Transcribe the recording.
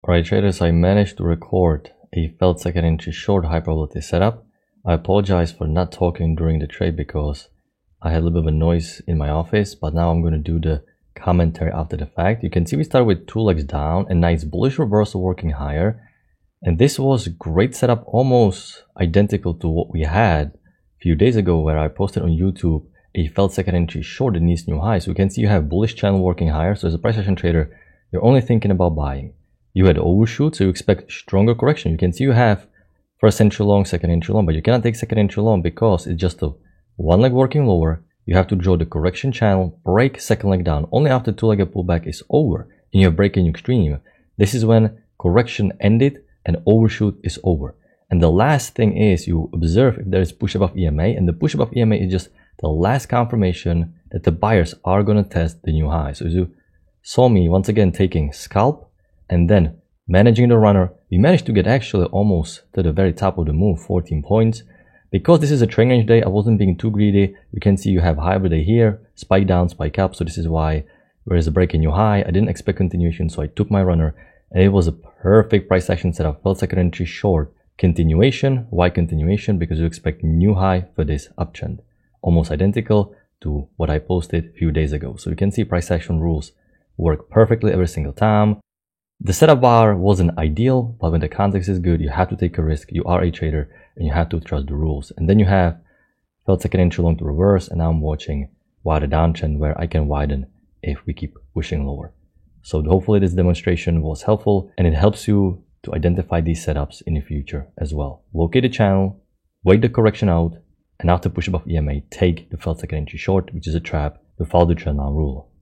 Alright traders, I managed to record a felt second entry short high probability setup. I apologize for not talking during the trade because I had a little bit of a noise in my office, but now I'm going to do the commentary after the fact. You can see we started with 2 legs down, a nice bullish reversal working higher. And this was a great setup, almost identical to what we had a few days ago where I posted on YouTube a felt second entry short in these new highs. So you can see you have bullish channel working higher. So as a price action trader, you're only thinking about buying. You had overshoot, so you expect stronger correction. You can see you have first entry long, second entry long, but you cannot take second entry long because it's just a one leg working lower. You have to draw the correction channel, break second leg down. Only after 2-legged pullback is over and you have breaking extreme. This is when correction ended and overshoot is over. And the last thing is you observe if there is push above EMA, and the push above EMA is just the last confirmation that the buyers are going to test the new high. So as you saw me once again taking scalp and then managing the runner, we managed to get actually almost to the very top of the move, 14 points. Because this is a trend range day, I wasn't being too greedy. You can see you have high every day here, spike down, spike up. So this is why there is a break in new high. I didn't expect continuation, so I took my runner. And it was a perfect price action setup. Felt second entry short. Continuation. Why continuation? Because you expect new high for this uptrend. Almost identical to what I posted a few days ago. So you can see price action rules work perfectly every single time. The setup bar wasn't ideal, but when the context is good, you have to take a risk. You are a trader and you have to trust the rules. And then you have felt second entry long to reverse, and now I'm watching wider downtrend where I can widen if we keep pushing lower. So hopefully this demonstration was helpful and it helps you to identify these setups in the future as well. Locate the channel, wait the correction out, and after push above EMA, take the felt second entry short, which is a trap, to follow the trend line rule.